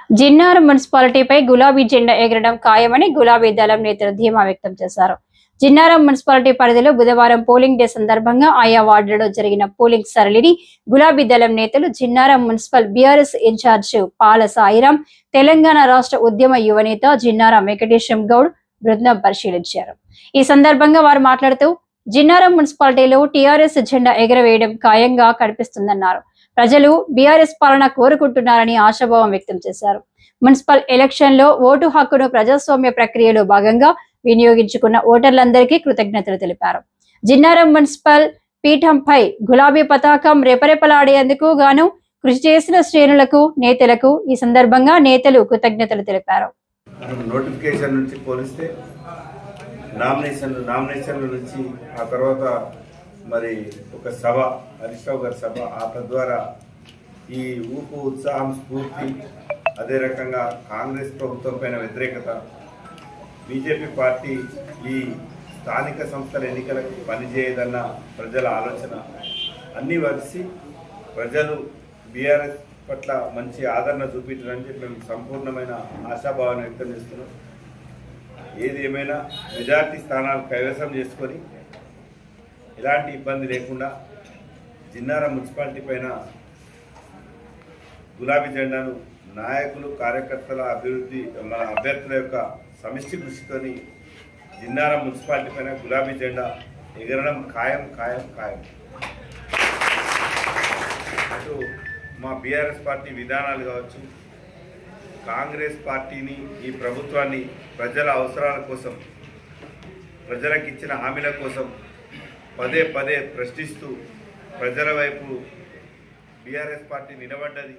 జిన్నారం మున్సిపాలిటీపై గులాబీ జెండా ఎగరడం ఖాయమని గులాబీ దళం నేతలు ధీమా వ్యక్తం చేశారు. జిన్నారం మున్సిపాలిటీ పరిధిలో బుధవారం పోలింగ్ డే సందర్భంగా ఆయా వార్డులలో జరిగిన పోలింగ్ సరళిని గులాబీ దళం నేతలు జిన్నారం మున్సిపల్ బీఆర్ఎస్ ఇన్ఛార్జ్ పాల సాయిరాం, తెలంగాణ రాష్ట్ర ఉద్యమ యువనేత జిన్నారం వెంకటేశం గౌడ్ బృందం పరిశీలించారు. ఈ సందర్భంగా వారు మాట్లాడుతూ జిన్నారం మున్సిపాలిటీలో టీఆర్ఎస్ జెండా ఎగరవేయడం ఖాయంగా కనిపిస్తుందన్నారు. ప్రజలు బీఆర్ఎస్ పాలన కోరుకుంటున్నారని ఆశాభావం వ్యక్తం చేశారు. మున్సిపల్ ఎలక్షన్ లో ఓటు హక్కును ప్రజాస్వామ్య ప్రక్రియలో భాగంగా వినియోగించుకున్న ఓటర్లందరికీ కృతజ్ఞతలు తెలిపారు. జిన్నారం మున్సిపల్ పీఠంపై గులాబీ పతాకం రెపరెపలాడేందుకు గాను కృషి చేసిన శ్రేణులకు, నేతలకు ఈ సందర్భంగా నేతలు కృతజ్ఞతలు తెలిపారు. నోటిఫికేషన్ నుంచి పోలిస్తే నామినేషన్ల నుంచి ఆ తర్వాత మరి ఒక సభ, హరీష్ రావు గారి సభ, ఆ తద్వారా ఈ ఊపు, ఉత్సాహం, స్ఫూర్తి, అదే రకంగా కాంగ్రెస్ ప్రభుత్వం పైన వ్యతిరేకత, బీజేపీ పార్టీ ఈ స్థానిక సంస్థల ఎన్నికలకు పనిచేయదన్న ప్రజల ఆలోచన అన్నీ వరిసి ప్రజలు బీఆర్ఎస్ పట్ల మంచి ఆదరణ చూపించారని చెప్పి మేము సంపూర్ణమైన ఆశాభావాన్ని వ్యక్తం చేస్తున్నాం. ఏది ఏమైనా మెజార్టీ స్థానాలు కైవసం చేసుకొని ఎలాంటి ఇబ్బంది లేకుండా జిన్నారం మున్సిపాలిటీ పైన గులాబీ జెండాను నాయకులు, కార్యకర్తల అభివృద్ధి, మన అభ్యర్థుల యొక్క సమిష్టి కృషితోని జిన్నారం మున్సిపాలిటీ పైన గులాబీ జెండా ఎగరడం ఖాయం ఖాయం ఖాయం. అటు మా బీఆర్ఎస్ పార్టీ విధానాలు కావచ్చు, కాంగ్రెస్ పార్టీని, ఈ ప్రభుత్వాన్ని ప్రజల అవసరాల కోసం, ప్రజలకు ఇచ్చిన హామీల కోసం పదే పదే ప్రశ్నిస్తూ ప్రజల వైపు బీఆర్ఎస్ పార్టీ నిలబడ్డది.